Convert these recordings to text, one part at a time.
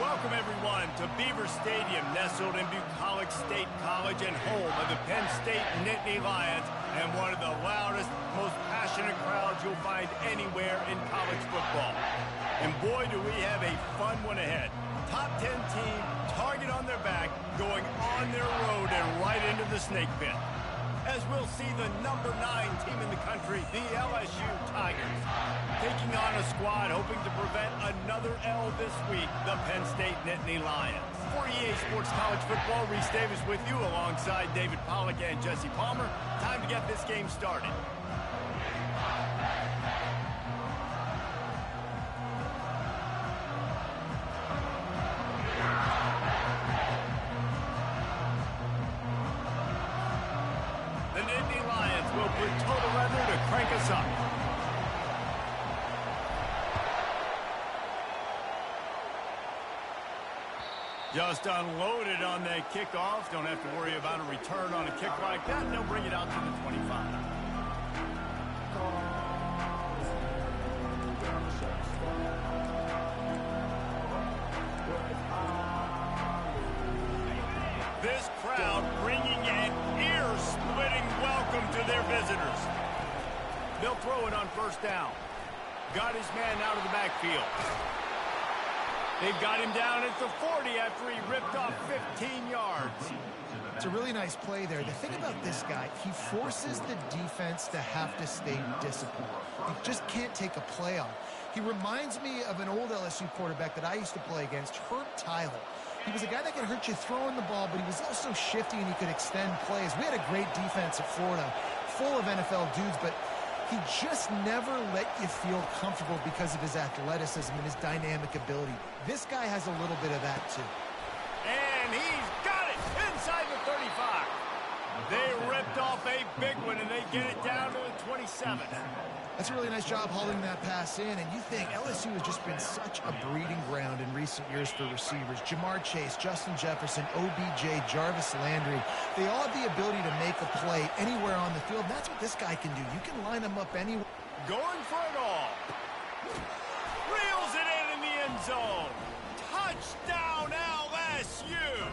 Welcome, everyone, to Beaver Stadium, nestled in Bucolic State College and home of the Penn State Nittany Lions, and one of the loudest, most passionate crowds you'll find anywhere in college football. And boy, do we have a fun one ahead. Top 10 team, target on their back, going on their road and right into the snake pit. As we'll see the number 9 team in the country, the LSU Tigers, taking on a squad hoping to prevent another L this week, the Penn State Nittany Lions. For EA Sports College Football, Reese Davis with you alongside David Pollack and Jesse Palmer. Time to get this game started. Total weather to crank us up. Just unloaded on that kickoff. Don't have to worry about a return on a kick like that. And they'll bring it out to the 25. This crowd bringing an ear-splitting welcome to their visitors. They'll throw it on first down. Got his man out of the backfield. They've got him down at the 40 after he ripped off 15 yards. It's a really nice play there. The thing about this guy, he forces the defense to have to stay disciplined. He just can't take a play on. He reminds me of an old LSU quarterback that I used to play against, Herb Tyler. He was a guy that could hurt you throwing the ball, but he was also shifty and he could extend plays. We had a great defense at Florida, full of NFL dudes, but he just never let you feel comfortable because of his athleticism and his dynamic ability. This guy has a little bit of that too. And he's got it inside the 35. They ripped off a big one, and they get it down to the 27. That's a really nice job hauling that pass in, and you think LSU has just been such a breeding ground in recent years for receivers. Jamar Chase, Justin Jefferson, OBJ, Jarvis Landry, they all have the ability to make a play anywhere on the field. That's what this guy can do. You can line him up anywhere. Going for it all. Reels it in the end zone. Touchdown, LSU.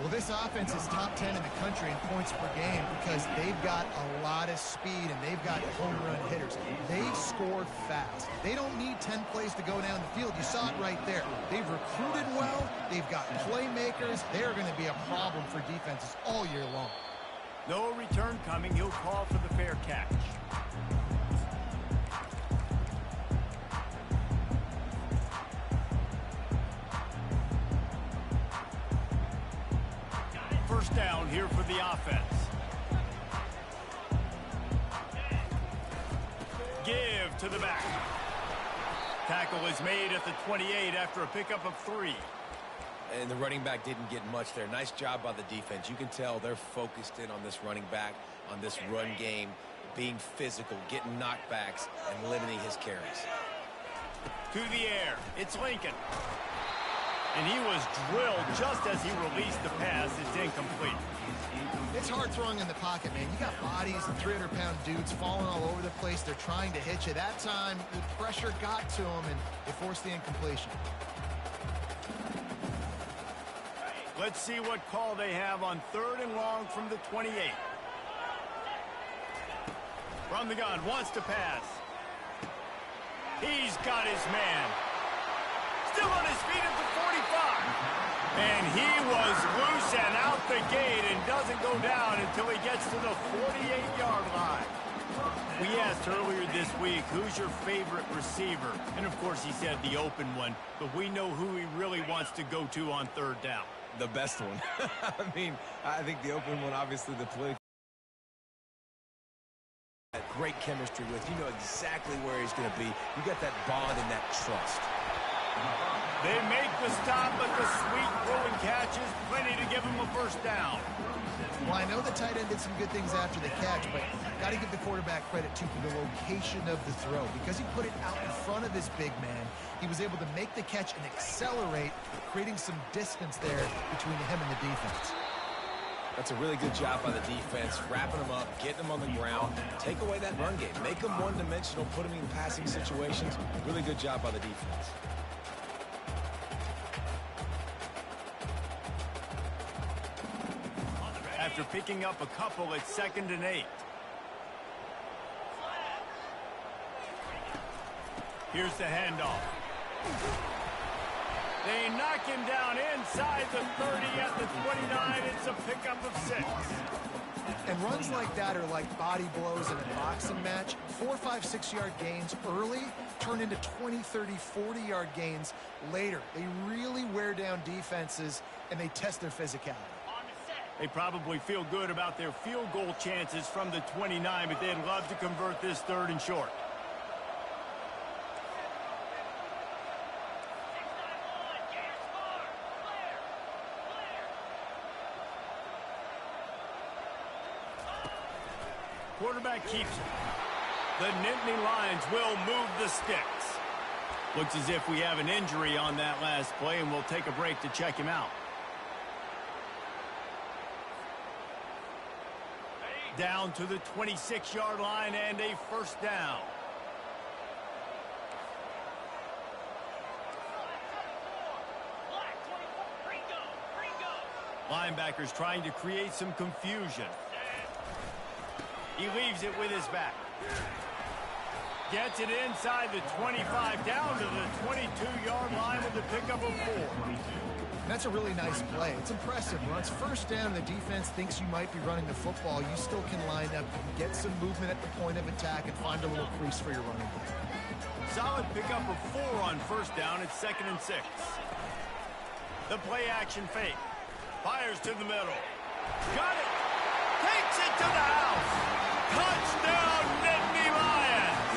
Well, this offense is top 10 in the country in points per game because they've got a lot of speed and they've got home run hitters. They scored fast. They don't need 10 plays to go down the field. You saw it right there. They've recruited well. They've got playmakers. They're going to be a problem for defenses all year long. No return coming. He'll call for the fair catch. First down here for the offense. Give to the back. Tackle is made at the 28 after a pickup of 3. And the running back didn't get much there. Nice job by the defense. You can tell they're focused in on this running back, on this run game, being physical, getting knockbacks, and limiting his carries. To the air, it's Lincoln. And he was drilled just as he released the pass. It's incomplete. It's hard throwing in the pocket, man. You got bodies and 300-pound dudes falling all over the place. They're trying to hit you. That time, the pressure got to him, and it forced the incompletion. Let's see what call they have on 3rd and long from the 28. From the gun, wants to pass. He's got his man. Still on his feet at the 45. And he was loose and out the gate and doesn't go down until he gets to the 48-yard line. We asked earlier this week, who's your favorite receiver? And, of course, he said the open one. But we know who he really wants to go to on 3rd down. The best one. I mean, I think the open one, obviously, the play. Great chemistry with. You know exactly where he's going to be. You got that bond and that trust. They make the stop, but the sweet throwing catch is plenty to give him a first down. Well, I know the tight end did some good things after the catch, but got to give the quarterback credit, too, for the location of the throw. Because he put it out in front of his big man, he was able to make the catch and accelerate, creating some distance there between him and the defense. That's a really good job by the defense, wrapping them up, getting them on the ground, take away that run game, make them one-dimensional, put them in passing situations. Really good job by the defense. after picking up a couple at 2nd and 8. Here's the handoff. They knock him down inside the 30 at the 29. It's a pickup of 6. And runs like that are like body blows in a boxing match. 4, 5, 6-yard gains early turn into 20, 30, 40-yard gains later. They really wear down defenses, and they test their physicality. They probably feel good about their field goal chances from the 29, but they'd love to convert this 3rd and short. Quarterback keeps it. The Nittany Lions will move the sticks. Looks as if we have an injury on that last play, and we'll take a break to check him out. Down to the 26-yard line and a 1st down. Linebackers trying to create some confusion. He leaves it with his back. Gets it inside the 25, down to the 22-yard line with the pickup of 4. That's a really nice play. It's impressive. Once 1st down, the defense thinks you might be running the football. You still can line up, you can get some movement at the point of attack, and find a little crease for your running back. Solid pickup of 4 on 1st down. It's 2nd and 6. The play action fake. Fires to the middle. Got it. Takes it to the house. Touchdown, Nittany Lions!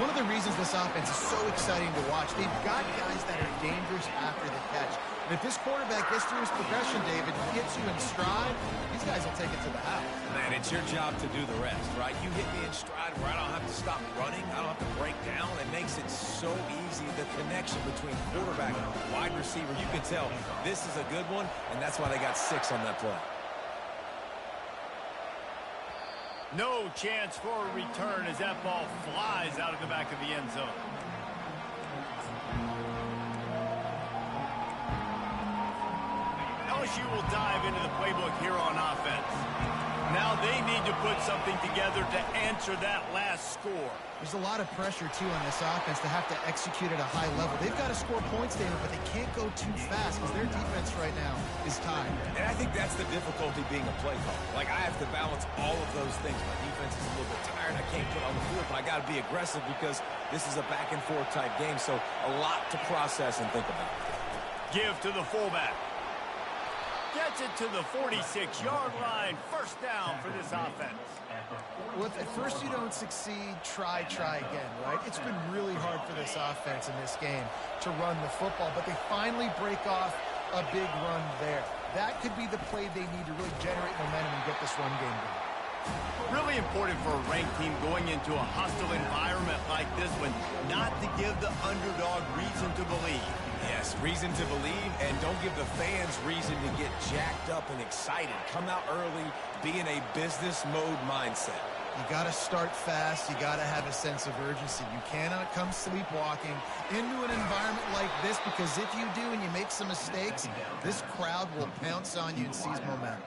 One of the reasons this offense is so exciting to watch, they've got guys that are dangerous after the catch. And if this quarterback gets through his progression, David, he gets you in stride, these guys will take it to the house. Man, it's your job to do the rest, right? You hit me in stride where I don't have to stop running. I don't have to break down. It makes it so easy. The connection between quarterback and wide receiver, you can tell this is a good one, and that's why they got 6 on that play. No chance for a return as that ball flies out of the back of the end zone. LSU will dive into the playbook here on offense. Now they need to put something together to answer that last score. There's a lot of pressure, too, on this offense to have to execute at a high level. They've got to score points, David, but they can't go too fast because their defense right now is tired. And I think that's the difficulty being a play caller. Like, I have to balance all of those things. My defense is a little bit tired. I can't put on the field, but I got to be aggressive because this is a back-and-forth type game, so a lot to process and think about. Give to the fullback. Gets it to the 46-yard line. 1st down for this offense. Well, if at first you don't succeed, try again, right? It's been really hard for this offense in this game to run the football, but they finally break off a big run there. That could be the play they need to really generate momentum and get this run game going. Really important for a ranked team going into a hostile environment like this one, not to give the underdog reason to believe. Yes, reason to believe, and don't give the fans reason to get jacked up and excited. Come out early, be in a business mode mindset. You got to start fast. You got to have a sense of urgency. You cannot come sleepwalking into an environment like this, because if you do and you make some mistakes, this crowd will pounce on you and seize momentum.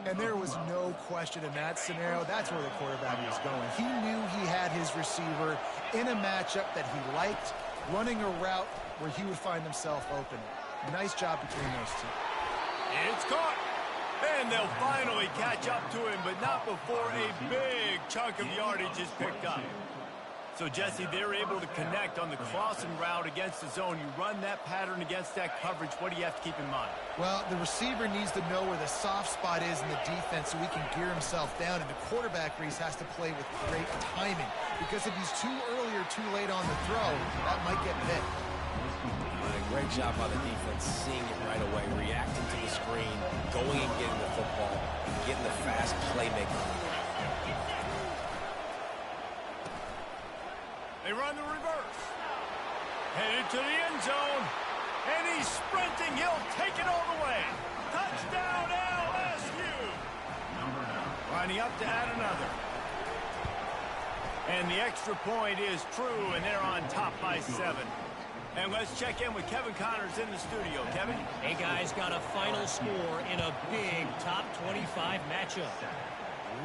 And there was no question in that scenario. That's where the quarterback was going. He knew he had his receiver in a matchup that he liked, running a route where he would find himself open. Nice job between those two. It's caught. And they'll finally catch up to him, but not before a big chunk of yardage is picked up. So, Jesse, they're able to connect on the crossing route against the zone. You run that pattern against that coverage. What do you have to keep in mind? Well, the receiver needs to know where the soft spot is in the defense so he can gear himself down. And the quarterback, Reese, has to play with great timing. Because if he's too early or too late on the throw, that might get hit. Great job by the defense, seeing it right away, reacting to the screen, going and getting the football, getting the fast playmaker. They run the reverse. Headed to the end zone. And he's sprinting. He'll take it all the way. Touchdown, LSU. Lining up to add another. And the extra point is true, and they're on top by 7. And let's check in with Kevin Connors in the studio. Kevin? Hey, guys, got a final score in a big top 25 matchup.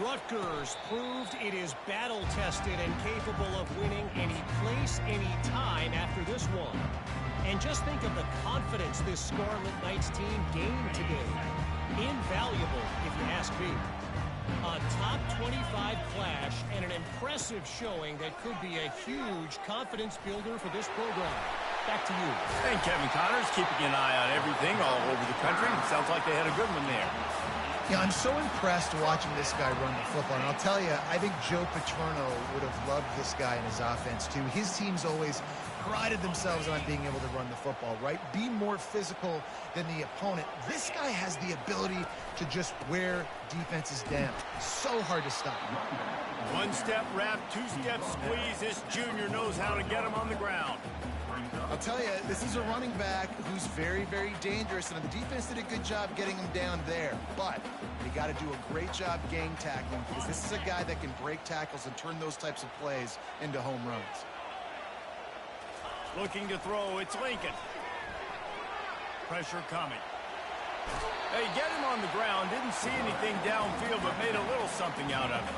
Rutgers proved it is battle-tested and capable of winning any place, any time after this one. And just think of the confidence this Scarlet Knights team gained today. Invaluable, if you ask me. A top 25 clash and an impressive showing that could be a huge confidence builder for this program. Back to you. And Kevin Connors keeping an eye on everything all over the country. It sounds like they had a good one there. Yeah, I'm so impressed watching this guy run the football. And I'll tell you, I think Joe Paterno would have loved this guy in his offense, too. His teams always prided themselves on being able to run the football, right? Be more physical than the opponent. This guy has the ability to just wear defenses down. So hard to stop. One-step wrap, two-step squeeze. This junior knows how to get him on the ground. I'll tell you, this is a running back who's very, very dangerous, and the defense did a good job getting him down there. But you got to do a great job gang tackling, because this is a guy that can break tackles and turn those types of plays into home runs. Looking to throw, it's Lincoln. Pressure coming. Hey, get him on the ground. Didn't see anything downfield, but made a little something out of it.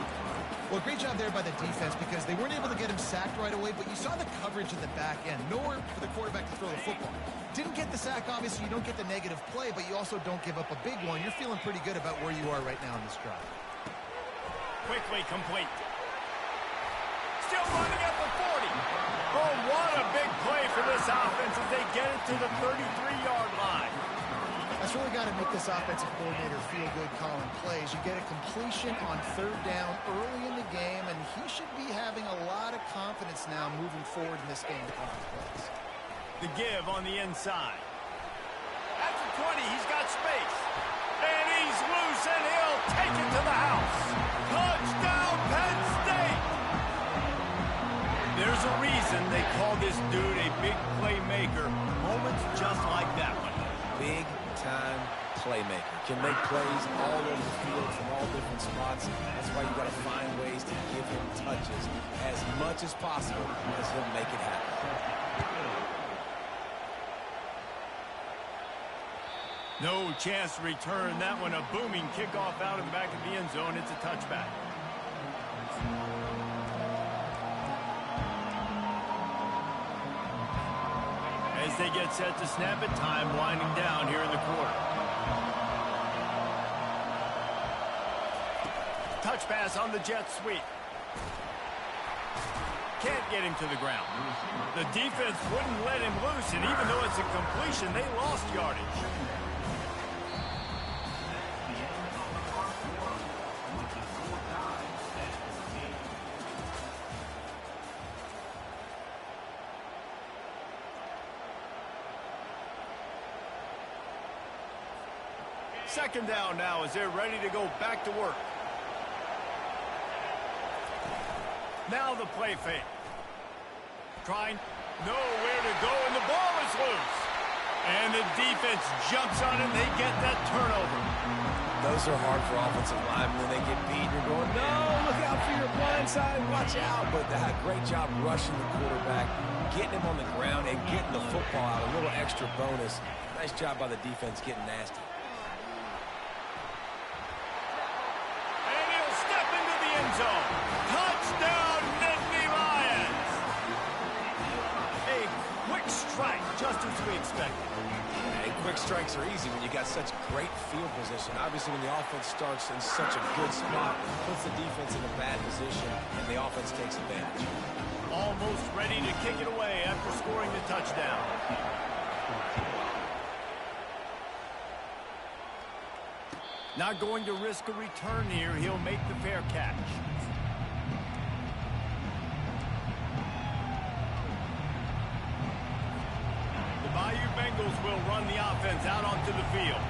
Well, great job there by the defense, because they weren't able to get him sacked right away, but you saw the coverage in the back end. Nowhere for the quarterback to throw the football. Didn't get the sack, obviously. You don't get the negative play, but you also don't give up a big one. You're feeling pretty good about where you are right now in this drive. Quickly complete. Still running at the 40. Oh, what a big play for this offense as they get it to the 33-yard line. That's really got to make this offensive coordinator feel good calling plays. You get a completion on third down early in the game, and he should be having a lot of confidence now moving forward in this game calling plays. The give on the inside. At the 20, he's got space. And he's loose, and he'll take it to the house. Touchdown, Penn State! There's a reason they call this dude a big playmaker. Moments just like that one. Big-time playmaker. Can make plays all over the field from all different spots. That's why you got to find ways to give him touches as much as possible, as he'll make it happen. No chance to return that one. A booming kickoff out of the back of the end zone. It's a touchback. As they get set to snap it, time winding down here in the quarter. Touch pass on the jet sweep. Can't get him to the ground. The defense wouldn't let him loose, and even though it's a completion, they lost yardage. Second down now as they're ready to go back to work. Now the play fake. Trying nowhere to go, and the ball is loose. And the defense jumps on it, and they get that turnover. Those are hard for offensive linemen when they get beat. You're going, no, look out for your blind side, watch out. But they had a great job rushing the quarterback, getting him on the ground, and getting the football out. A little extra bonus. Nice job by the defense getting nasty. Zone. Touchdown, Nittany Lions! A quick strike, just as we expected. And quick strikes are easy when you got such great field position. Obviously, when the offense starts in such a good spot, it puts the defense in a bad position, and the offense takes advantage. Almost ready to kick it away after scoring the touchdown. Not going to risk a return here. He'll make the fair catch. The Bayou Bengals will run the offense out onto the field.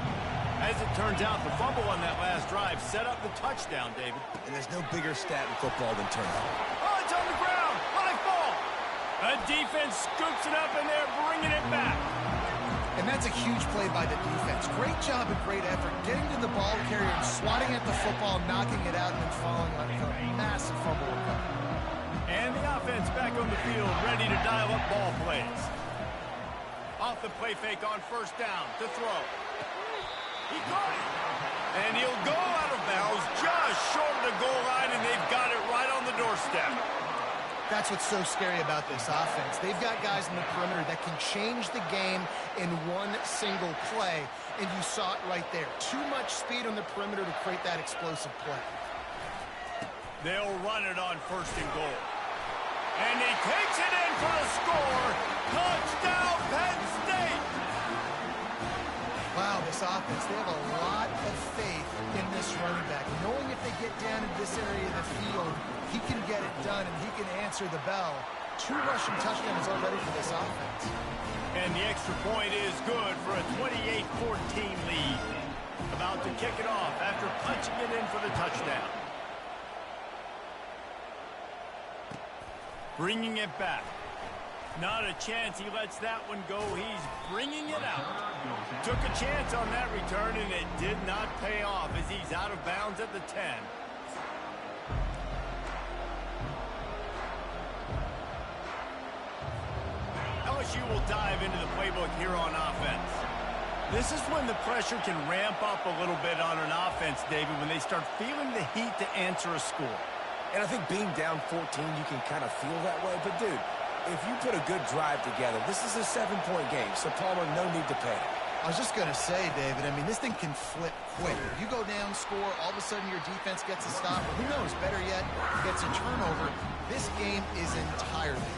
As it turns out, the fumble on that last drive set up the touchdown, David. And there's no bigger stat in football than turnover. Oh, it's on the ground. High ball. A defense scoops it up, and they're bringing it back. And that's a huge play by the defense. Great job and great effort getting to the ball carrier and swatting at the football, knocking it out, and then falling on for a massive fumble recovery. And the offense back on the field, ready to dial up ball plays. the play fake on first down to throw. He caught it. And he'll go out of bounds just short of the goal line, and they've got it right on the doorstep. That's what's so scary about this offense. They've got guys in the perimeter that can change the game in one single play, and you saw it right there. Too much speed on the perimeter to create that explosive play. They'll run it on first and goal. And he takes it in for the score. Touchdown, Penn State! Wow, this offense, they have a lot of faith in this running back. Knowing if they get down in this area of the field, he can get it done and he can answer the bell. 2 rushing touchdowns already for this offense. And the extra point is good for a 28-14 lead. About to kick it off after punching it in for the touchdown. Bringing it back. Not a chance he lets that one go. He's bringing it out. Took a chance on that return, and it did not pay off as he's out of bounds at the 10. LSU will dive into the playbook here on offense. This is when the pressure can ramp up a little bit on an offense, David, when they start feeling the heat to answer a score. And I think being down 14, you can kind of feel that way. But, dude, if you put a good drive together, this is a 7-point game, so Palmer, no need to panic. I was just going to say, David, I mean, this thing can flip quick. If you go down, score, all of a sudden your defense gets a stop. Or who knows, better yet, gets a turnover. This game is entirely.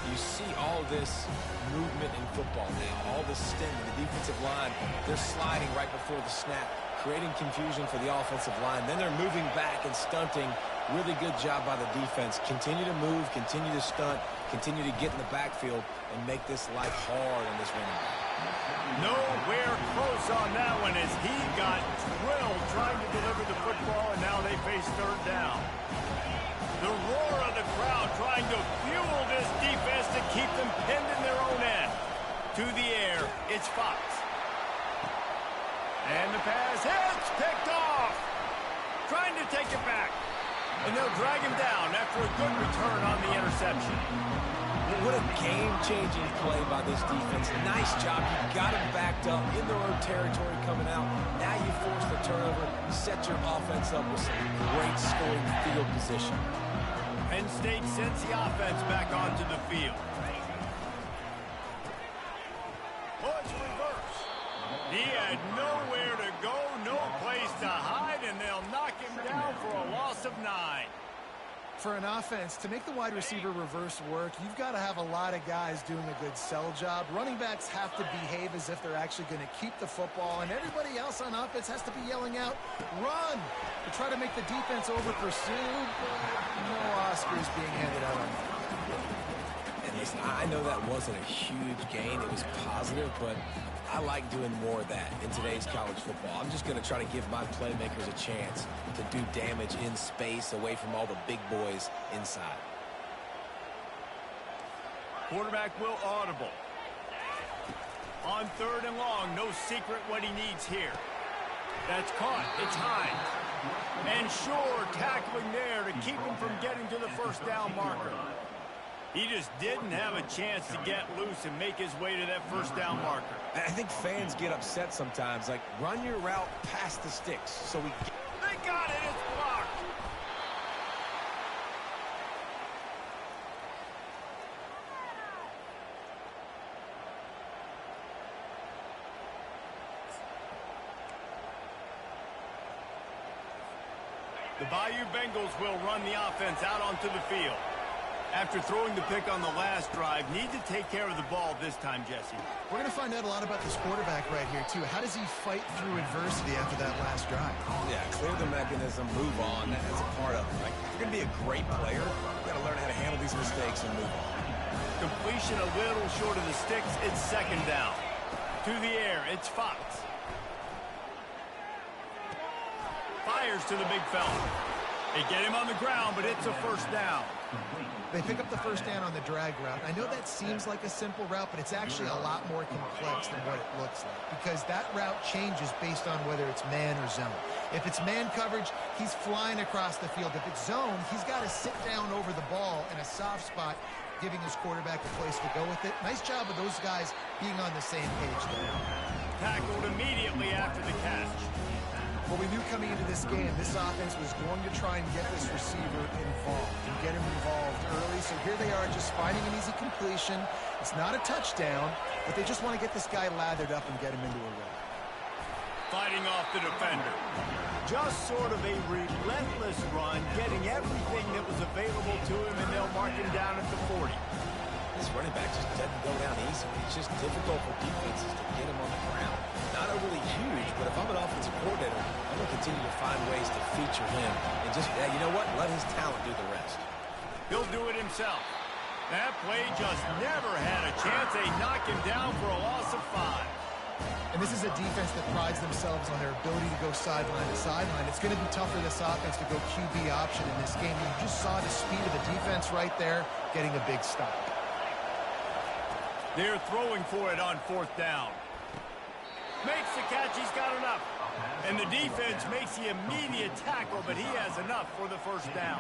You see all this movement in football now, all the stem in the defensive line. They're sliding right before the snap, creating confusion for the offensive line. Then they're moving back and stunting. Really good job by the defense. Continue to move, continue to stunt, continue to get in the backfield, and make this life hard on this running back. Nowhere close on that one as he got drilled trying to deliver the football, and now they face third down. The roar of the crowd trying to fuel this defense to keep them pinned in their own end. To the air, it's Fox. And the pass hits, picked off. Trying to take it back. And they'll drag him down after a good return on the interception. What a game-changing play by this defense. Nice job. You got him backed up in their own territory coming out. Now you force the turnover, set your offense up with some great scoring field position. Penn State sends the offense back onto the field. Oh, it's reverse. He had nowhere to go, no place to hide, and they'll knock him down for a loss of 9. For an offense, to make the wide receiver reverse work, you've got to have a lot of guys doing a good sell job. Running backs have to behave as if they're actually going to keep the football, and everybody else on offense has to be yelling out, run, to try to make the defense over-pursue, but no Oscars being handed out on that. And listen, I know that wasn't a huge gain. It was positive, but I like doing more of that in today's college football. I'm just going to try to give my playmakers a chance to do damage in space away from all the big boys inside. Quarterback will audible. On 3rd and long, no secret what he needs here. That's caught. It's Hines. And Shore tackling there to keep him from getting to the first down marker. He just didn't have a chance to get loose and make his way to that first down marker. I think fans get upset sometimes, like, run your route past the sticks. So They got it. It's blocked. The Bayou Bengals will run the offense out onto the field. After throwing the pick on the last drive, need to take care of the ball this time, Jesse. We're going to find out a lot about this quarterback right here, too. How does he fight through adversity after that last drive? Yeah, clear the mechanism, move on. That's a part of it, right? If you're going to be a great player, you've got to learn how to handle these mistakes and move on. Completion a little short of the sticks. It's 2nd down. To the air, it's Fox. Fires to the big fella. They get him on the ground, but it's a first down. They pick up the first down on the drag route. I know that seems like a simple route, but it's actually a lot more complex than what it looks like, because that route changes based on whether it's man or zone. If it's man coverage, he's flying across the field. If it's zone, he's got to sit down over the ball in a soft spot, giving his quarterback a place to go with it. Nice job of those guys being on the same page there. Tackled immediately after the catch. Well, we knew coming into this game, this offense was going to try and get this receiver involved and get him involved early. So here they are just finding an easy completion. It's not a touchdown, but they just want to get this guy lathered up and get him into a run. Fighting off the defender. Just sort of a relentless run, getting everything that was available to him, and they'll mark him down at the 40. This running back just doesn't go down easy. It's just difficult for defenses to get him on the ground. Not overly huge, but if I'm an offensive coordinator, I'm going to continue to find ways to feature him. And just, you know what? Let his talent do the rest. He'll do it himself. That play just never had a chance. They knock him down for a loss of 5. And this is a defense that prides themselves on their ability to go sideline to sideline. It's going to be tough for this offense to go QB option in this game. You just saw the speed of the defense right there, getting a big stop. They're throwing for it on 4th down. Makes the catch. He's got enough. And the defense makes the immediate tackle, but he has enough for the 1st down.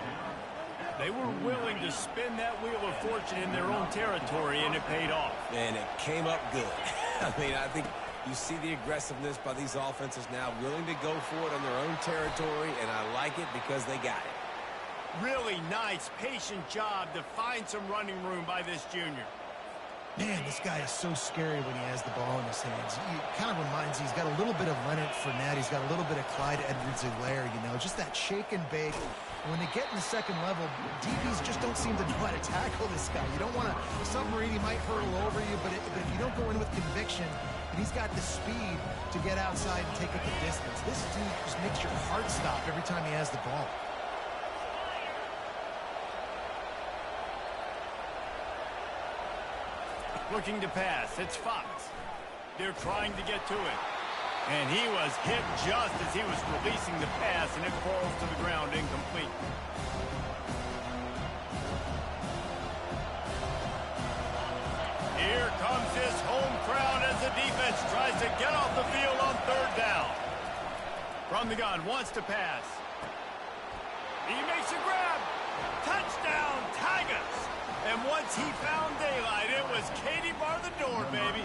They were willing to spin that wheel of fortune in their own territory, and it paid off. And it came up good. I mean, I think you see the aggressiveness by these offenses now, willing to go for it on their own territory, and I like it because they got it. Really nice, patient job to find some running room by this junior. Man, this guy is so scary when he has the ball in his hands. He kind of reminds me, he's got a little bit of Leonard Fournette. He's got a little bit of Clyde Edwards-Helaire, you know, just that shake and bake. And when they get in the second level, DBs just don't seem to know how to tackle this guy. You don't want to submarine, he might hurtle over you, but if you don't go in with conviction, and he's got the speed to get outside and take it the distance. This dude just makes your heart stop every time he has the ball. Looking to pass. It's Fox. They're trying to get to it. And he was hit just as he was releasing the pass, and it falls to the ground incomplete. Here comes his home crowd as the defense tries to get off the field on 3rd down. From the gun, wants to pass. He makes a grab. Touchdown, Tigers. And once he found daylight, it was Katie bar the door, baby.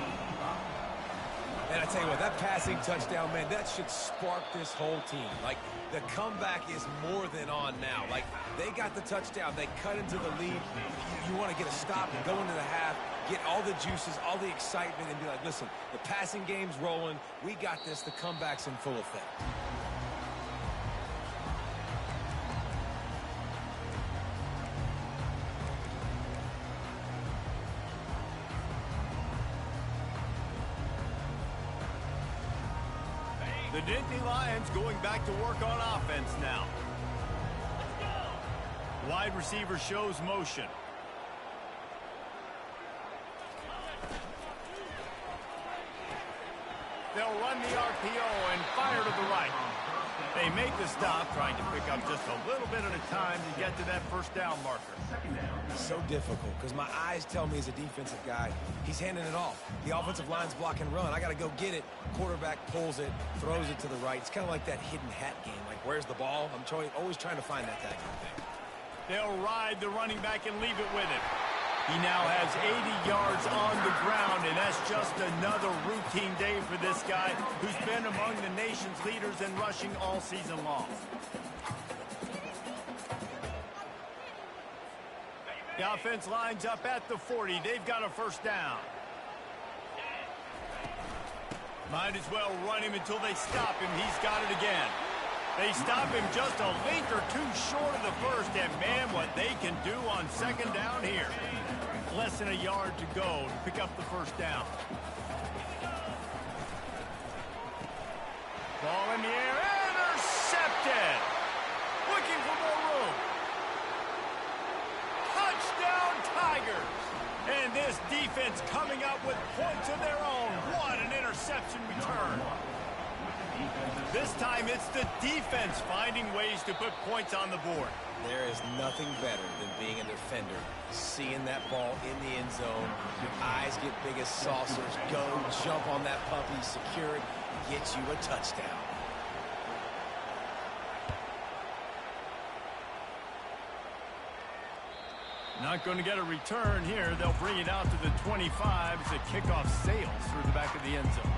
And I tell you what, that passing touchdown, man, that should spark this whole team. Like, the comeback is more than on now. Like, they got the touchdown. They cut into the lead. You want to get a stop and go into the half, get all the juices, all the excitement, and be like, listen, the passing game's rolling. We got this. The comeback's in full effect. The Nittany Lions going back to work on offense now. Wide receiver shows motion. They'll run the RPO and fire to the right. They make the stop, trying to pick up just a little bit at a time to get to that 1st down marker. So difficult because my eyes tell me as a defensive guy, he's handing it off. The offensive line's block and run. I got to go get it. Quarterback pulls it, throws it to the right. It's kind of like that hidden hat game. Like, where's the ball? I'm always trying to find that tag thing. They'll ride the running back and leave it with him. He now has 80 yards on the ground, and that's just another routine day for this guy who's been among the nation's leaders in rushing all season long. The offense lines up at the 40. They've got a 1st down. Might as well run him until they stop him. He's got it again. They stop him just a link or two short of the 1st, and man, what they can do on 2nd down here. Less than a yard to go to pick up the 1st down. Ball in the air, intercepted. Looking for more room. Touchdown, Tigers. And this defense coming up with points of their own. What an interception return. This time it's the defense finding ways to put points on the board. There is nothing better than being a defender, seeing that ball in the end zone. Your eyes get big as saucers. Go, jump on that puppy, secure it, get you a touchdown. Not going to get a return here. They'll bring it out to the 25 as the kickoff sails through the back of the end zone.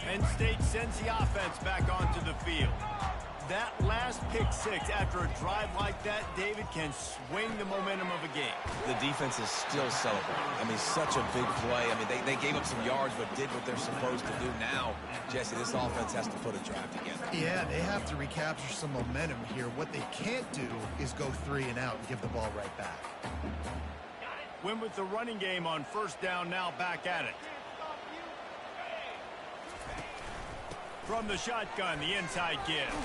Penn State sends the offense back onto the field. That last pick six after a drive like that, David, can swing the momentum of a game. The defense is still celebrating. I mean, such a big play. I mean, they gave up some yards but did what they're supposed to do. Now, Jesse, this offense has to put a drive together. Yeah, they have to recapture some momentum here. What they can't do is go 3 and out and give the ball right back. Win with the running game on first down, now back at it. From the shotgun, the inside give.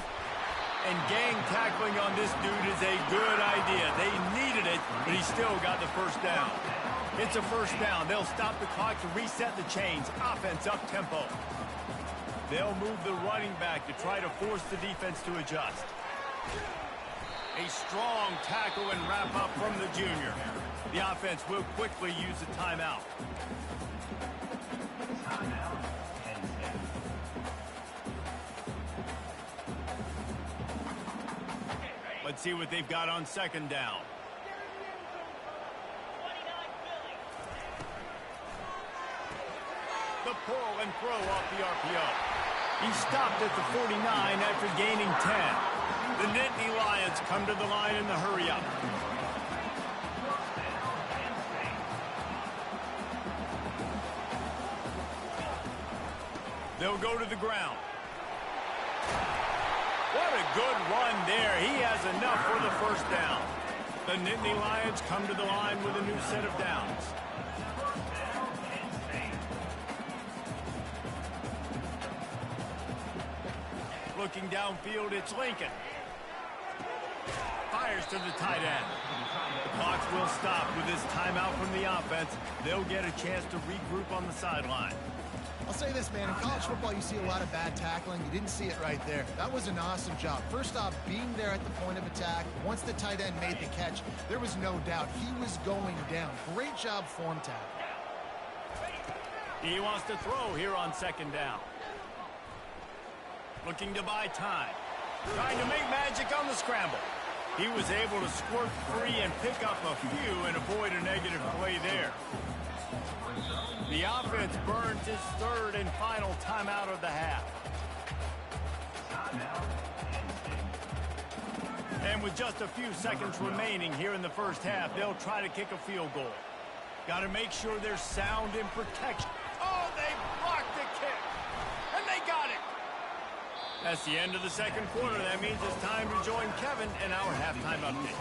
And gang tackling on this dude is a good idea. They needed it, but he still got the first down. It's a first down. They'll stop the clock to reset the chains. Offense up tempo. They'll move the running back to try to force the defense to adjust. A strong tackle and wrap up from the junior. The offense will quickly use the timeout. Let's see what they've got on second down. The pull and throw off the RPO. He stopped at the 49 after gaining 10. The Nittany Lions come to the line in the hurry-up. They'll go to the ground. What a good run there. He has enough for the first down. The Nittany Lions come to the line with a new set of downs. Looking downfield, it's Lincoln. Fires to the tight end. The clock will stop with this timeout from the offense. They'll get a chance to regroup on the sideline. I'll say this, man. In college football, you see a lot of bad tackling. You didn't see it right there. That was an awesome job. First off, being there at the point of attack. Once the tight end made the catch, there was no doubt he was going down. Great job form tackle. He wants to throw here on second down. Looking to buy time. Trying to make magic on the scramble. He was able to squirt free and pick up a few and avoid a negative play there. The offense burns his third and final timeout of the half. And with just a few seconds remaining here in the first half, they'll try to kick a field goal. Got to make sure they're sound in protection. Oh, they blocked the kick. And they got it. That's the end of the second quarter. That means it's time to join Kevin in our halftime update.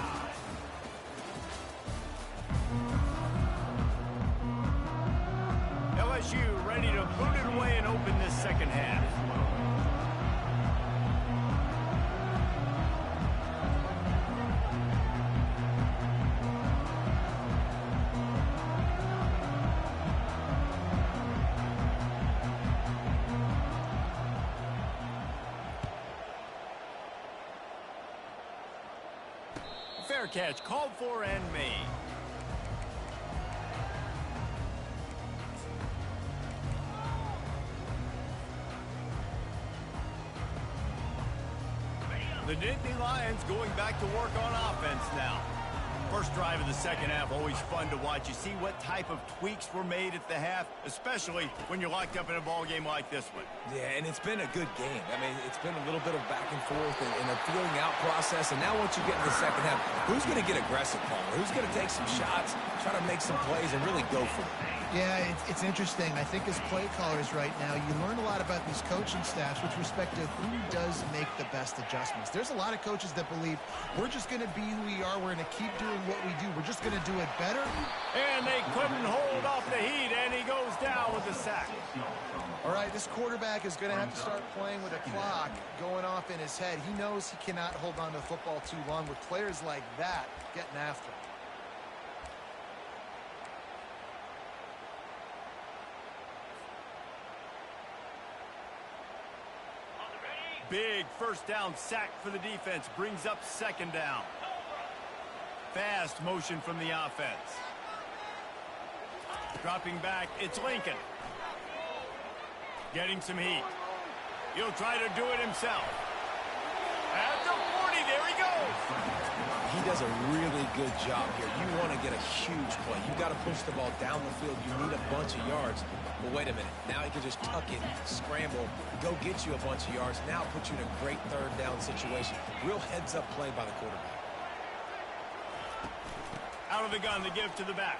LSU ready to boot it away and open this second half. Fair catch called for and made. The Nittany Lions going back to work on offense now. First drive of the second half, always fun to watch. You see what type of tweaks were made at the half, especially when you're locked up in a ball game like this one. Yeah, and it's been a good game. I mean, it's been a little bit of back and forth and a feeling out process. And now once you get in the second half, who's going to get aggressive, Paul? Who's going to take some shots, try to make some plays, and really go for it? Yeah, it's interesting. I think as play callers right now, you learn a lot about these coaching staffs with respect to who does make the best adjustments. There's a lot of coaches that believe we're just going to be who we are. We're going to keep doing what we do. We're just going to do it better. And they couldn't hold off the heat, and he goes down with the sack. All right, this quarterback is going to have to start playing with a clock going off in his head. He knows he cannot hold on to the football too long with players like that getting after him. Big first down sack for the defense. Brings up second down. Fast motion from the offense. Dropping back, it's Lincoln. Getting some heat. He'll try to do it himself. At the 40, there he goes. He does a really good job here. You want to get a huge play. You've got to push the ball down the field. You need a bunch of yards. But wait a minute. Now he can just tuck it, scramble, go get you a bunch of yards. Now put you in a great third down situation. Real heads-up play by the quarterback. Out of the gun to give to the back.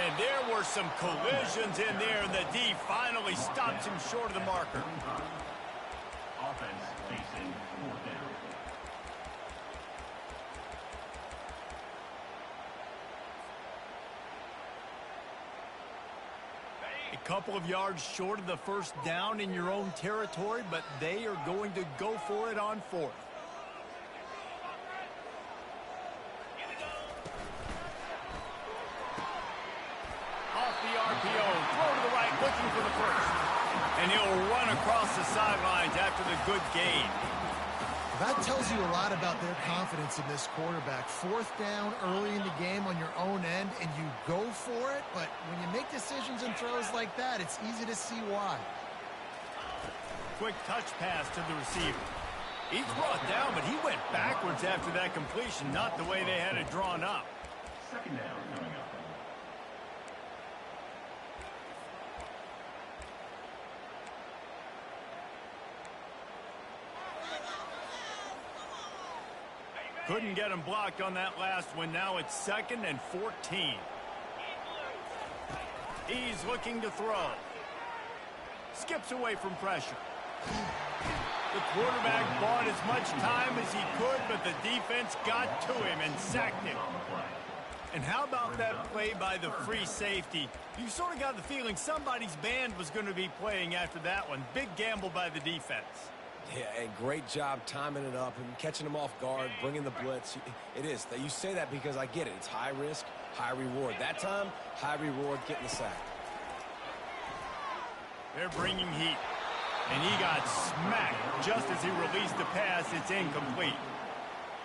And there were some collisions in there, and the D finally stops him short of the marker. Offense facing 4th down. A couple of yards short of the first down in your own territory, but they are going to go for it on 4th. RPO, throw to the right, looking for the first. And he'll run across the sidelines after the good gain. That tells you a lot about their confidence in this quarterback. 4th down early in the game on your own end, and you go for it, but when you make decisions and throws like that, it's easy to see why. Quick touch pass to the receiver. He's brought down, but he went backwards after that completion, not the way they had it drawn up. 2nd down coming up. Couldn't get him blocked on that last one. Now it's 2nd and 14. He's looking to throw. Skips away from pressure. The quarterback bought as much time as he could, but the defense got to him and sacked him. And how about that play by the free safety? You sort of got the feeling somebody's band was going to be playing after that one. Big gamble by the defense. Yeah, and great job timing it up and catching them off guard, bringing the blitz. It is. You say that because I get it. It's high risk, high reward. That time, high reward, getting the sack. They're bringing heat. And he got smacked just as he released the pass. It's incomplete.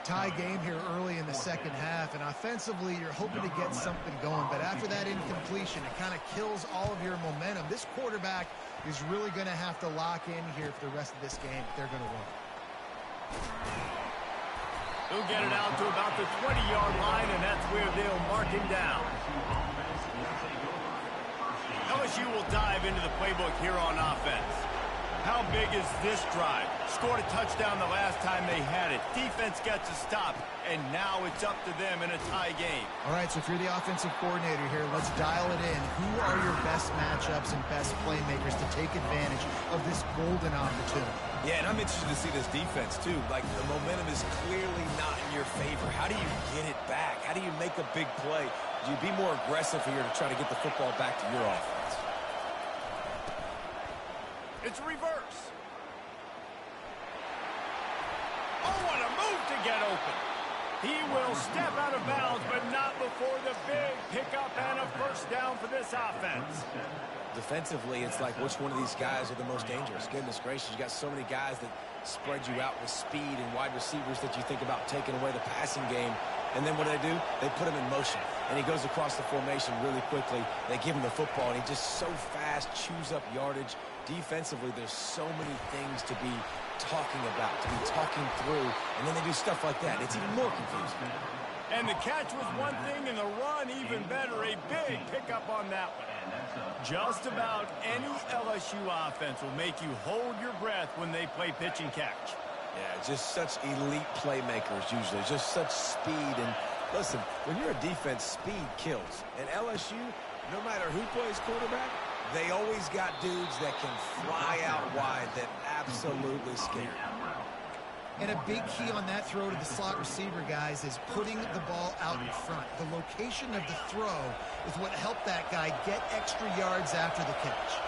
Tie game here early in the 2nd half, and offensively you're hoping to get something going, but after that incompletion it kind of kills all of your momentum. This quarterback is really going to have to lock in here for the rest of this game if they're going to win. He'll get it out to about the 20-yard line, and that's where they'll mark him down. LSU will dive into the playbook here on offense. How big is this drive? Scored a touchdown the last time they had it. Defense gets a stop, and now it's up to them in a tie game. All right, so if you're the offensive coordinator here, let's dial it in. Who are your best matchups and best playmakers to take advantage of this golden opportunity? Yeah, and I'm interested to see this defense, too. Like, the momentum is clearly not in your favor. How do you get it back? How do you make a big play? Do you be more aggressive here to try to get the football back to your offense? It's reverse. Oh, what a move to get open. He will step out of bounds, but not before the big pickup and a first down for this offense. Defensively, it's like which one of these guys are the most dangerous. Goodness gracious, you got so many guys that spread you out with speed and wide receivers that you think about taking away the passing game. And then what do? They put him in motion. And he goes across the formation really quickly. They give him the football, and he just so fast chews up yardage. Defensively, there's so many things to be talking about, to be talking through, and then they do stuff like that. It's even more confusing. And the catch was one thing, and the run even better. A big pickup on that one. Just about any LSU offense will make you hold your breath when they play pitch and catch. Yeah, just such elite playmakers usually, just such speed. And listen, when you're a defense, speed kills. And LSU, no matter who plays quarterback, they always got dudes that can fly out wide that absolutely scare. And a big key on that throw to the slot receiver, guys, is putting the ball out in front. The location of the throw is what helped that guy get extra yards after the catch.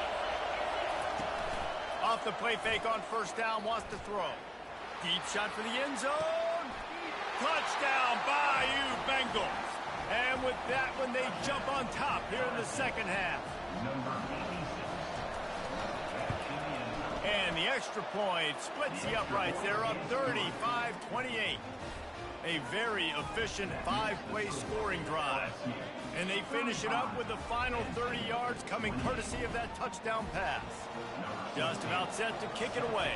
Off the play fake on first down, wants to throw. Deep shot for the end zone. Touchdown, Bayou Bengals. And with that one, they jump on top here in the 2nd half. And the extra point splits the uprights. They're up 35-28. A very efficient 5-play scoring drive. And they finish it up with the final 30 yards coming courtesy of that touchdown pass. Just about set to kick it away.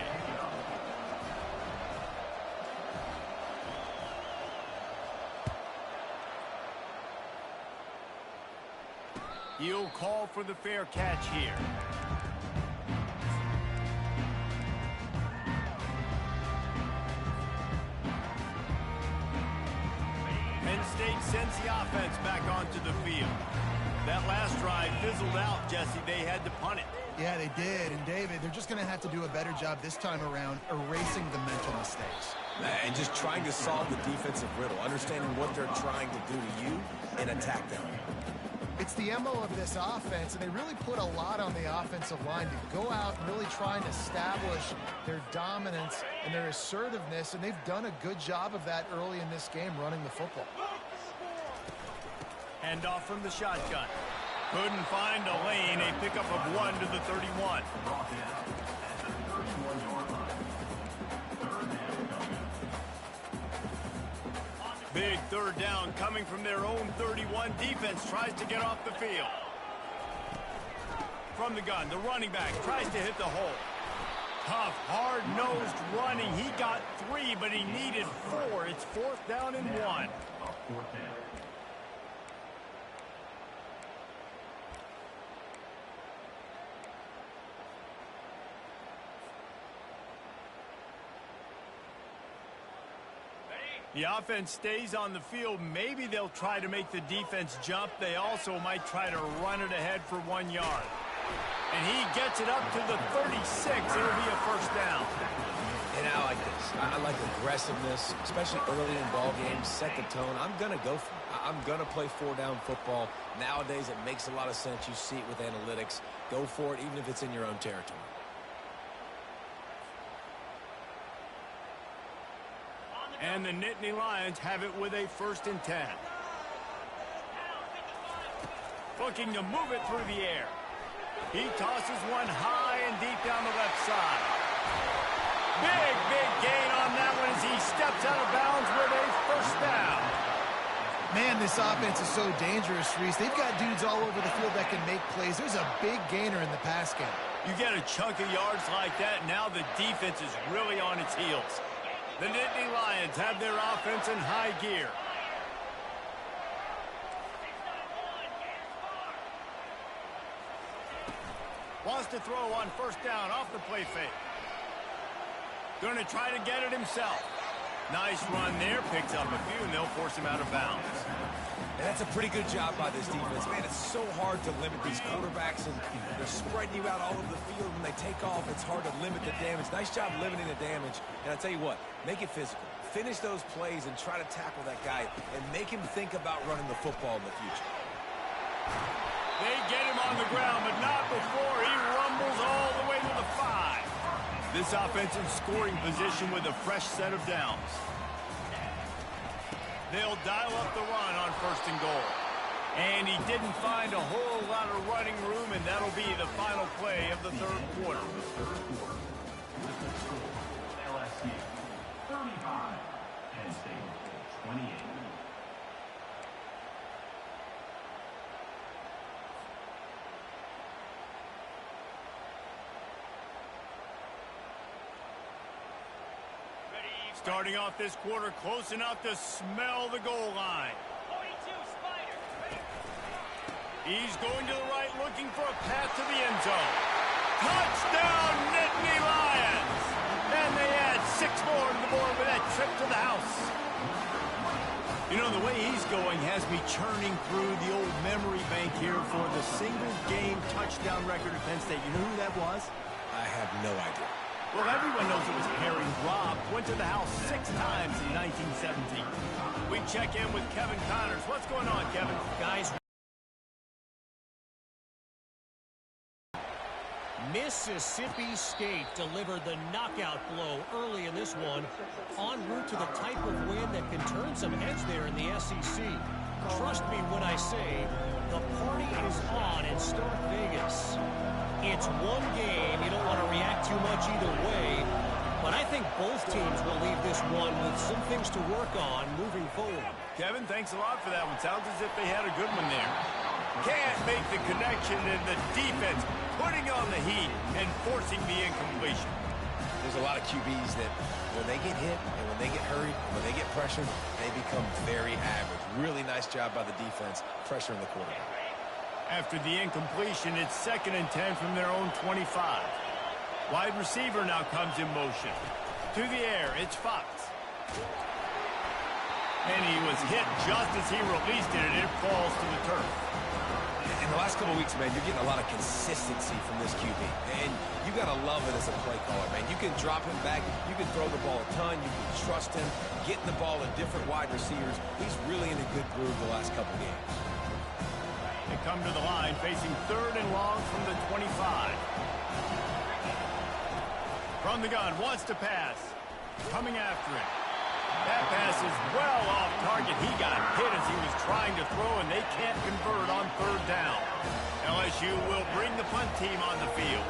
He'll call for the fair catch here. Penn State sends the offense back onto the field. That last drive fizzled out, Jesse. They had to punt it. Yeah, they did. And, David, they're just going to have to do a better job this time around erasing the mental mistakes. And just trying to solve the defensive riddle, understanding what they're trying to do to you and attack them. It's the MO of this offense, and they really put a lot on the offensive line to go out and really try and establish their dominance and their assertiveness, and they've done a good job of that early in this game running the football. Hand off from the shotgun. Couldn't find a lane. A pickup of 1 to the 31. Big third down coming from their own 31. Defense tries to get off the field. From the gun, the running back tries to hit the hole. Tough, hard-nosed running. He got 3, but he needed 4. It's 4th down and 1. The offense stays on the field. Maybe they'll try to make the defense jump. They also might try to run it ahead for 1 yard. And he gets it up to the 36. It'll be a first down. And I like this. I like aggressiveness, especially early in ball games. Set the tone. I'm going to go for it. I'm going to play 4-down football. Nowadays, it makes a lot of sense. You see it with analytics. Go for it, even if it's in your own territory. And the Nittany Lions have it with a 1st and 10. Looking to move it through the air. He tosses one high and deep down the left side. Big gain on that one as he steps out of bounds with a 1st down. Man, this offense is so dangerous, Reese. They've got dudes all over the field that can make plays. There's a big gainer in the pass game. You get a chunk of yards like that, now the defense is really on its heels. The Nittany Lions have their offense in high gear. Wants to throw on 1st down off the play fake. Going to try to get it himself. Nice run there. Picks up a few, and they'll force him out of bounds. And that's a pretty good job by this defense. Man, it's so hard to limit these quarterbacks, and they're spreading you out all over the field. When they take off, it's hard to limit the damage. Nice job limiting the damage. And I tell you what, make it physical. Finish those plays and try to tackle that guy and make him think about running the football in the future. They get him on the ground, but not before he rumbles all the way to the 5. This offense in scoring position with a fresh set of downs. They'll dial up the run on 1st and goal. And he didn't find a whole lot of running room, and that'll be the final play of the 3rd quarter. LSU 35, Penn State 28. Starting off this quarter close enough to smell the goal line. He's going to the right, looking for a path to the end zone. Touchdown, Nittany Lions! And they add 6 more to the board with that trip to the house. You know, the way he's going has me churning through the old memory bank here for the single-game touchdown record at Penn State. You know who that was? I have no idea. Well, everyone knows it was Harry Robb. Went to the house 6 times in 1917. We check in with Kevin Connors. What's going on, Kevin? Guys, Mississippi State delivered the knockout blow early in this one, en route to the type of win that can turn some heads there in the SEC. Trust me when I say the party is on in Stark Vegas. It's one game. You don't want to react too much either way. But I think both teams will leave this one with some things to work on moving forward. Kevin, thanks a lot for that one. Sounds as if they had a good one there. Can't make the connection, and the defense putting on the heat and forcing the incompletion. There's a lot of QBs that when they get hit and when they get hurried, when they get pressured, they become very average. Really nice job by the defense pressuring the quarterback. After the incompletion, it's 2nd and 10 from their own 25. Wide receiver now comes in motion. To the air, it's Fox. And he was hit just as he released it, and it falls to the turf. In the last couple of weeks, man, you're getting a lot of consistency from this QB. And you got to love it as a play caller, man. You can drop him back. You can throw the ball a ton. You can trust him, getting the ball to different wide receivers. He's really in a good groove the last couple of games. They come to the line, facing 3rd and long from the 25. From the gun, wants to pass. Coming after it. That pass is well off target. He got hit as he was trying to throw, and they can't convert on 3rd down. LSU will bring the punt team on the field.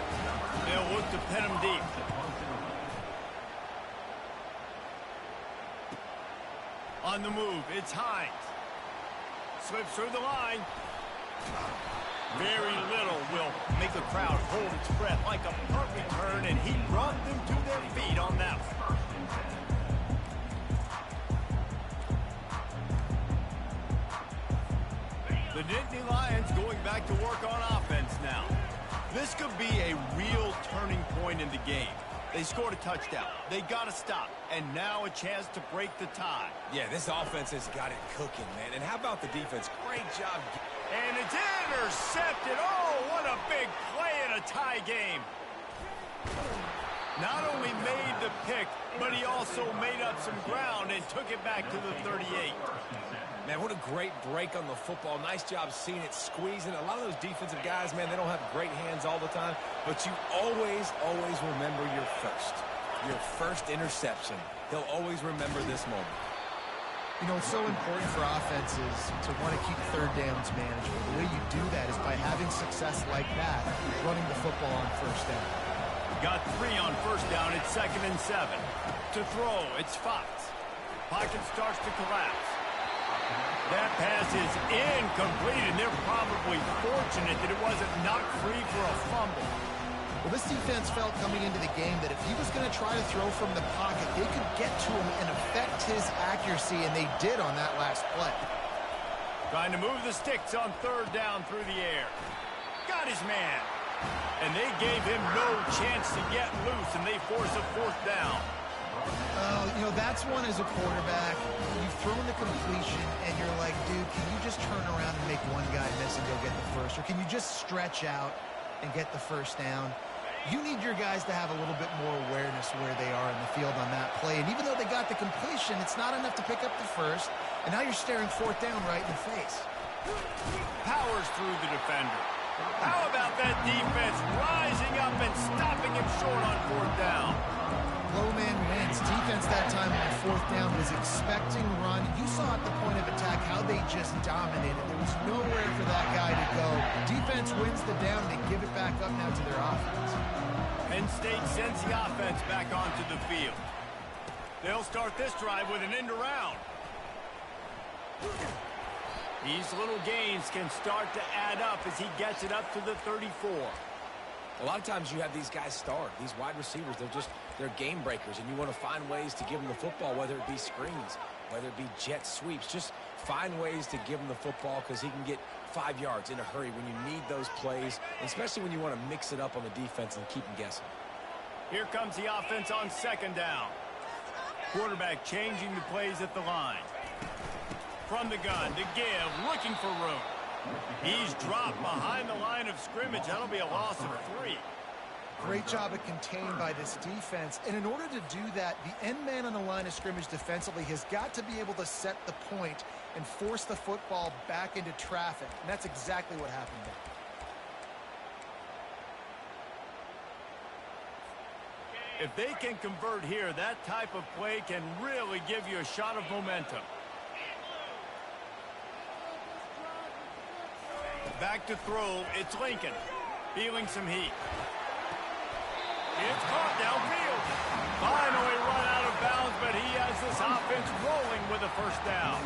They'll look to pin him deep. On the move, it's Hines. Slips through the line. Very little will make the crowd hold its breath, like a punt return, and he brought them to their feet on that one. The Nittany Lions going back to work on offense now. This could be a real turning point in the game. They scored a touchdown. They got to stop. And now a chance to break the tie. Yeah, this offense has got it cooking, man. And how about the defense? Great job. And it's intercepted. Oh, what a big play in a tie game. Not only made the pick, but he also made up some ground and took it back to the 38. Man, what a great break on the football. Nice job seeing it squeezing. A lot of those defensive guys, man, they don't have great hands all the time, but you always remember your first interception. He'll always remember this moment. You know, it's so important for offenses to want to keep 3rd downs manageable. The way you do that is by having success like that, running the football on 1st down. Got 3 on 1st down. It's 2nd and 7. To throw, it's Fox. Pocket starts to collapse. That pass is incomplete, and they're probably fortunate that it wasn't knocked free for a fumble. Well, this defense felt coming into the game that if he was going to try to throw from the pocket, they could get to him and affect his accuracy, and they did on that last play. Trying to move the sticks on 3rd down through the air. Got his man. And they gave him no chance to get loose, and they force a 4th down. You know, that's one as a quarterback. You've thrown the completion, and you're like, dude, can you just turn around and make one guy miss and go get the first? Or can you just stretch out and get the 1st down? You need your guys to have a little bit more awareness where they are in the field on that play. And even though they got the completion, it's not enough to pick up the 1st. And now you're staring 4th down right in the face. Powers through the defender. How about that defense rising up and stopping him short on 4th down? Low man wins. Defense that time on 4th down was expecting run. You saw at the point of attack how they just dominated. There was nowhere for that guy to go. Defense wins the down. They give it back up now to their offense. Penn State sends the offense back onto the field. They'll start this drive with an end around. These little gains can start to add up as he gets it up to the 34. A lot of times you have these guys start. These wide receivers, they're game breakers, and you want to find ways to give them the football, whether it be screens, whether it be jet sweeps. Just find ways to give him the football because he can get 5 yards in a hurry when you need those plays, especially when you want to mix it up on the defense and keep them guessing. Here comes the offense on 2nd down. Quarterback changing the plays at the line. From the gun to give, looking for room. He's dropped behind the line of scrimmage. That'll be a loss of 3. Great job of contained by this defense. And in order to do that, the end man on the line of scrimmage defensively has got to be able to set the point and force the football back into traffic. And that's exactly what happened there. If they can convert here, that type of play can really give you a shot of momentum. Back to throw, it's Lincoln. Feeling some heat. It's caught downfield. Finally run out of bounds, but he has this offense rolling with a first down.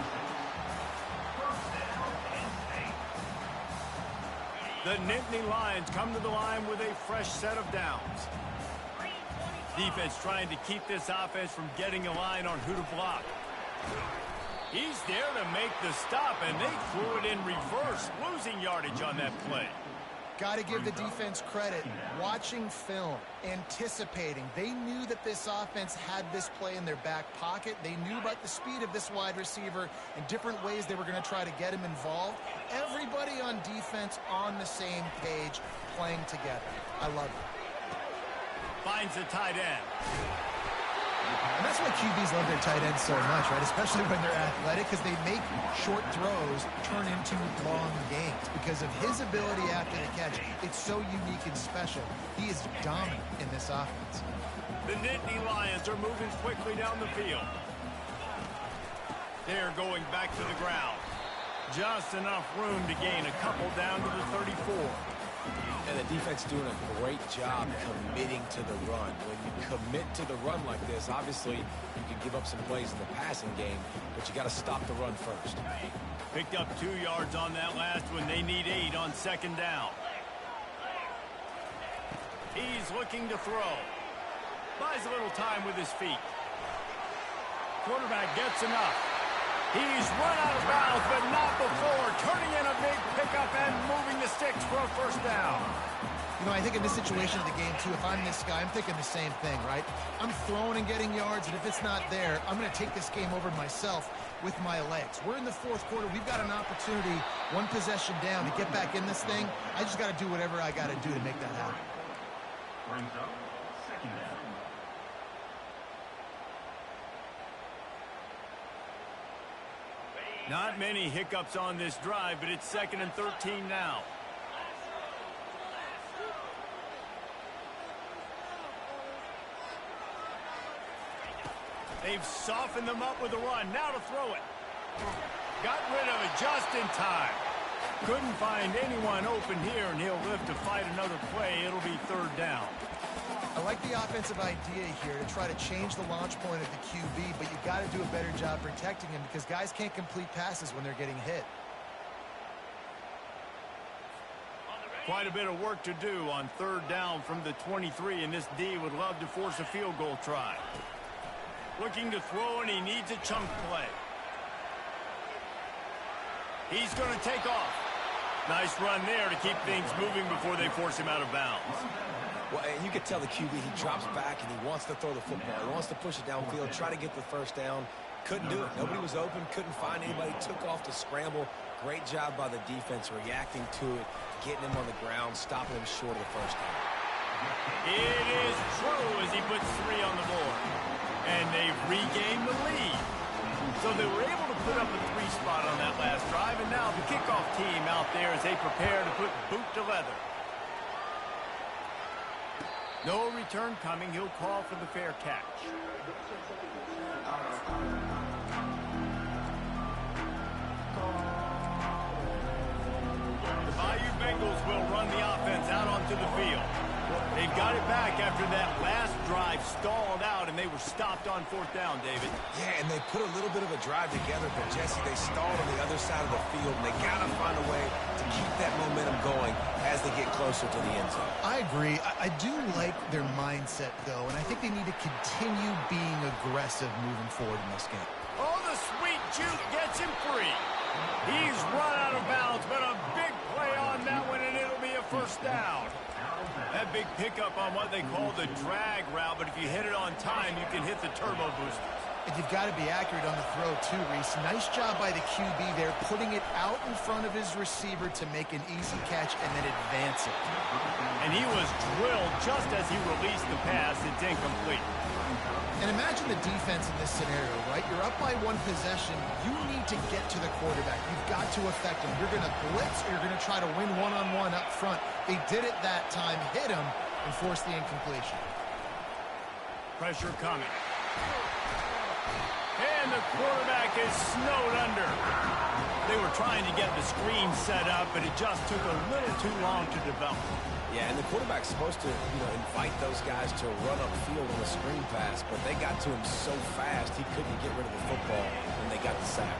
The Nittany Lions come to the line with a fresh set of downs. Defense trying to keep this offense from getting a line on who to block. He's there to make the stop, and they threw it in reverse, losing yardage on that play. Got to give the defense credit. Watching film, anticipating. They knew that this offense had this play in their back pocket. They knew about the speed of this wide receiver and different ways they were going to try to get him involved. Everybody on defense on the same page, playing together. I love it. Finds the tight end. And that's why QBs love their tight ends so much, right? Especially when they're athletic, because they make short throws turn into long gains. Because of his ability after the catch, it's so unique and special. He is dominant in this offense. The Nittany Lions are moving quickly down the field. They're going back to the ground. Just enough room to gain a couple down to the 34. And the defense doing a great job committing to the run. When you commit to the run like this, obviously you can give up some plays in the passing game, but you got to stop the run first. Picked up 2 yards on that last one. They need 8 on second down. He's looking to throw. Buys a little time with his feet. Quarterback gets enough. He's run out of bounds, but not before. Turning in a big pickup and moving the sticks for a first down. You know, I think in this situation of the game, too, if I'm this guy, I'm thinking the same thing, right? I'm throwing and getting yards, and if it's not there, I'm going to take this game over myself with my legs. We're in the fourth quarter. We've got an opportunity, one possession down, to get back in this thing. I just got to do whatever I got to do to make that happen. Brings up second down. Not many hiccups on this drive, but it's 2nd and 13 now. They've softened them up with a run. Now to throw it. Got rid of it just in time. Couldn't find anyone open here, and he'll live to fight another play. It'll be 3rd down. I like the offensive idea here to try to change the launch point of the QB, but you got to do a better job protecting him because guys can't complete passes when they're getting hit. Quite a bit of work to do on 3rd down from the 23, and this D would love to force a field goal try. Looking to throw, and he needs a chunk play. He's going to take off. Nice run there to keep things moving before they force him out of bounds. Well, and you can tell the QB, he drops back and he wants to throw the football. He wants to push it downfield, try to get the first down. Couldn't do it. Nobody was open, couldn't find anybody, took off to scramble. Great job by the defense reacting to it, getting him on the ground, stopping him short of the first down. It is true as he puts 3 on the board. And they've regained the lead. So they were able to put up a 3 spot on that last drive, and now the kickoff team out there as they prepare to put boot to leather. No return coming. He'll call for the fair catch. The Bayou Bengals will run the offense out onto the field. They've got it back after that last drive stalled out, and they were stopped on 4th down, David. Yeah, and they put a little bit of a drive together, but, Jesse, they stalled on the other side of the field, and they got to find a way to keep that momentum going as they get closer to the end zone. I agree. I do like their mindset, though, and I think they need to continue being aggressive moving forward in this game. Oh, the sweet juke gets him free. He's run out of bounds, but a big play on that one, and it'll be a first down. That big pickup on what they call the drag route, but if you hit it on time, you can hit the turbo boosters. And you've got to be accurate on the throw, too, Reese. Nice job by the QB there, putting it out in front of his receiver to make an easy catch and then advance it. And he was drilled just as he released the pass. It's incomplete. And imagine the defense in this scenario, right? You're up by 1 possession. You need to get to the quarterback. You've got to affect him. You're going to blitz or you're going to try to win one-on-one up front. They did it that time, hit him, and forced the incompletion. Pressure coming. And And the quarterback is snowed under. They were trying to get the screen set up, but it just took a little too long to develop. Yeah, and the quarterback's supposed to, invite those guys to run upfield on a screen pass, but they got to him so fast he couldn't get rid of the football, and they got the sack.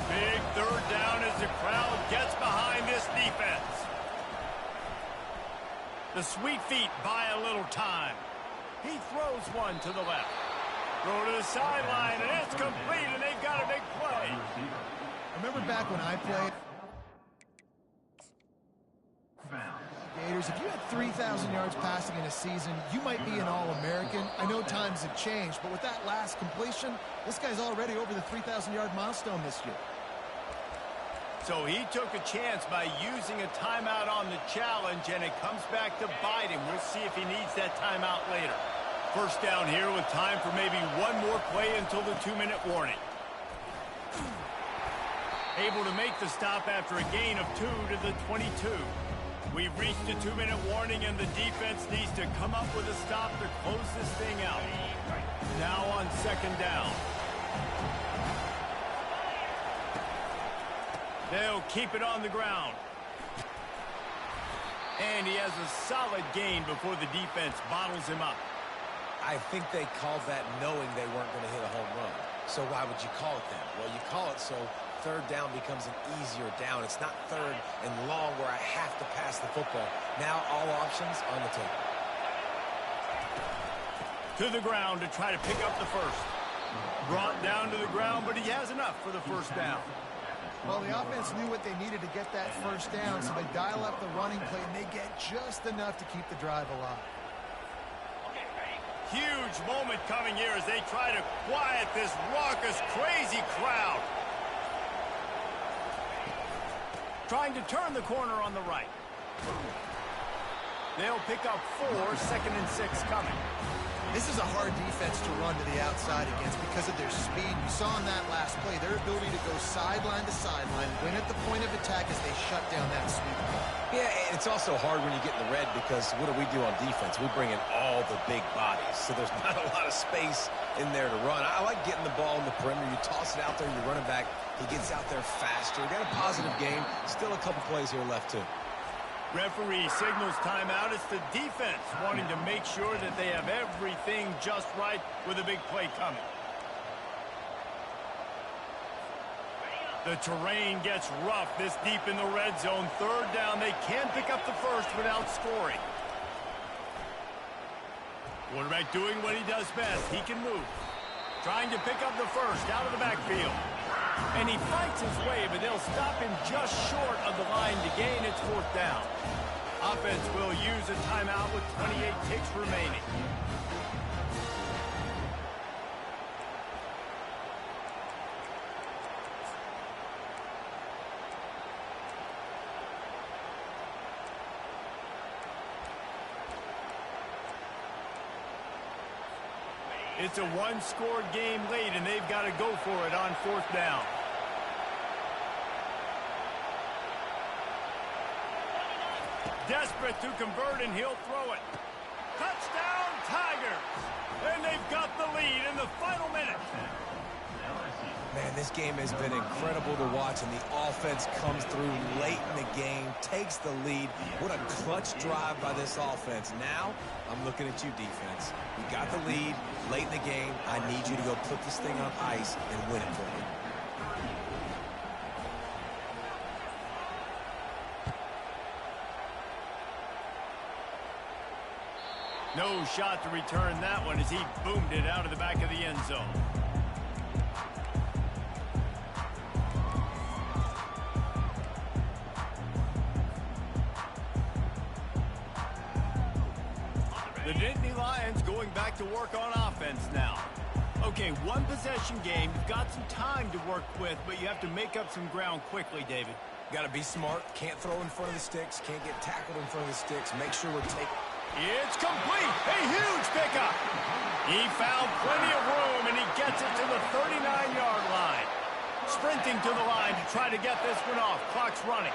Big third down as the crowd gets behind this defense. The Sweet Feet buy a little time. He throws one to the left. Throw to the sideline, and it's complete, and they've got a big play. Remember back when I played? Gators, if you had 3,000 yards passing in a season, you might be an All-American. I know times have changed, but with that last completion, this guy's already over the 3,000-yard milestone this year. So he took a chance by using a timeout on the challenge, and it comes back to bite him. We'll see if he needs that timeout later. First down here with time for maybe one more play until the 2-minute warning. Able to make the stop after a gain of 2 to the 22. We've reached the 2-minute warning, and the defense needs to come up with a stop to close this thing out. Now on second down. They'll keep it on the ground. And he has a solid gain before the defense bottles him up. I think they called that knowing they weren't going to hit a home run. So why would you call it that? Well, you call it so third down becomes an easier down. It's not third and long where I have to pass the football. Now all options on the table. To the ground to try to pick up the first. Brought down to the ground, but he has enough for the first down. Well, the offense knew what they needed to get that first down, so they dial up the running play, and they get just enough to keep the drive alive. Huge moment coming here as they try to quiet this raucous, crazy crowd. Trying to turn the corner on the right. They'll pick up 4, second and 6 coming. This is a hard defense to run to the outside against because of their speed. You saw in that last play their ability to go sideline to sideline, win at the point of attack as they shut down that sweep. Yeah, it's also hard when you get in the red because what do on defense? We bring in all the big bodies, so there's not a lot of space in there to run. I like getting the ball in the perimeter. You toss it out there, you run it back. He gets out there faster. Got a positive game. Still a couple plays here left, too. Referee signals timeout. It's the defense wanting to make sure that they have everything just right with a big play coming. The terrain gets rough this deep in the red zone. Third down. They can pick up the first without scoring. Quarterback doing what he does best. He can move. Trying to pick up the first out of the backfield. And he fights his way, but they'll stop him just short of the line to gain its fourth down. Offense will use a timeout with 28 ticks remaining. It's a one-score game late, and they've got to go for it on fourth down. Desperate to convert, and he'll throw it. Touchdown, Tigers! And they've got the lead in the final minute. Man, this game has been incredible to watch, and the offense comes through late in the game, takes the lead. What a clutch drive by this offense. Now, I'm looking at you, defense. You got the lead late in the game. I need you to go put this thing on ice and win it for me. No shot to return that one as he boomed it out of the back of the end zone. The Nittany Lions going back to work on offense now. Okay, one possession game. You've got some time to work with, but you have to make up some ground quickly, David. Got to be smart. Can't throw in front of the sticks. Can't get tackled in front of the sticks. Make sure we're taking... It's complete. A huge pickup. He found plenty of room, and he gets it to the 39-yard line. Sprinting to the line to try to get this one off. Clock's running.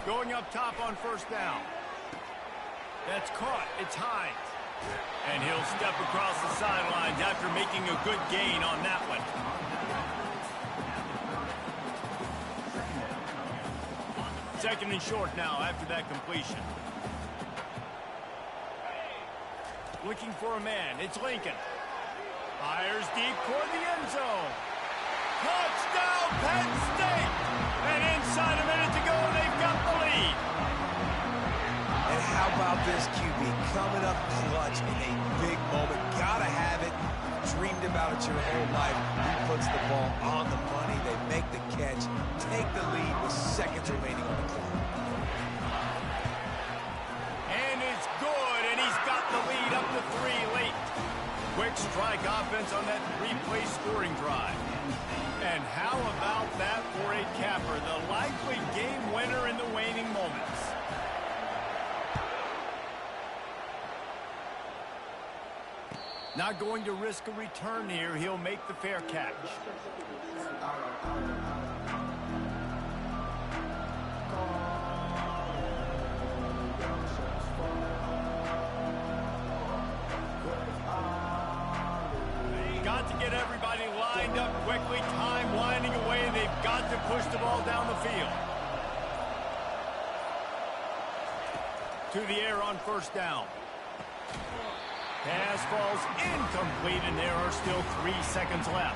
Going up top on first down. That's caught. It's Hines. And he'll step across the sidelines after making a good gain on that one. Second and short now after that completion. Looking for a man. It's Lincoln. Fires deep toward the end zone. Touchdown, Penn State! And inside a minute to go, they've got the lead. And how about this QB coming up clutch in a big moment? Gotta have it. Dreamed about it your whole life. He puts the ball on the money. They make the catch, take the lead with seconds remaining on the clock. And it's good, and he's got the lead up to 3 late. Quick strike offense on that 3-play scoring drive. And how about that for a capper? The likely game winner in the waning moments. Not going to risk a return here. He'll make the fair catch. Got to get everybody lined up quickly. Time winding away. They've got to push the ball down the field. To the air on first down. Pass falls incomplete, and there are still 3 seconds left.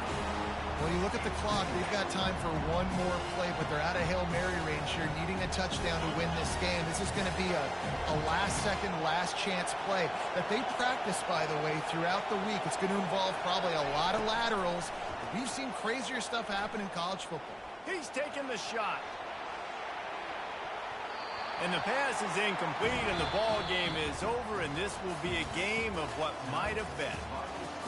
Well, you look at the clock, they've got time for one more play, but they're out of Hail Mary range here, needing a touchdown to win this game. This is going to be a last-second, last-chance play that they practice, by the way, throughout the week. It's going to involve probably a lot of laterals. We've seen crazier stuff happen in college football. He's taking the shot. And the pass is incomplete, and the ball game is over, and this will be a game of what might have been.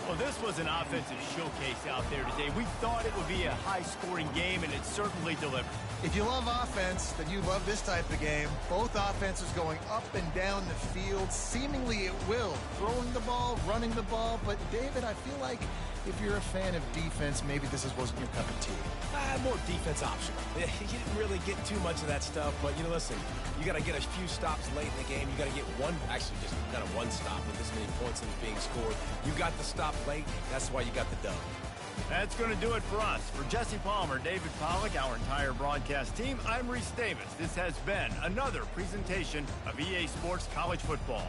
Well, this was an offensive showcase out there today. We thought it would be a high-scoring game, and it certainly delivered. If you love offense, then you love this type of game. Both offenses going up and down the field. Seemingly it will. Throwing the ball, running the ball. But, David, I feel like if you're a fan of defense, maybe this wasn't your cup of tea. More defense optional. You didn't really get too much of that stuff, but, you know, listen, you got to get a few stops late in the game. You got to get one, actually just kind of one stop with this many points that is being scored. You got the stop late. That's why you got the dub. That's going to do it for us. For Jesse Palmer, David Pollack, our entire broadcast team, I'm Reese Davis. This has been another presentation of EA Sports College Football.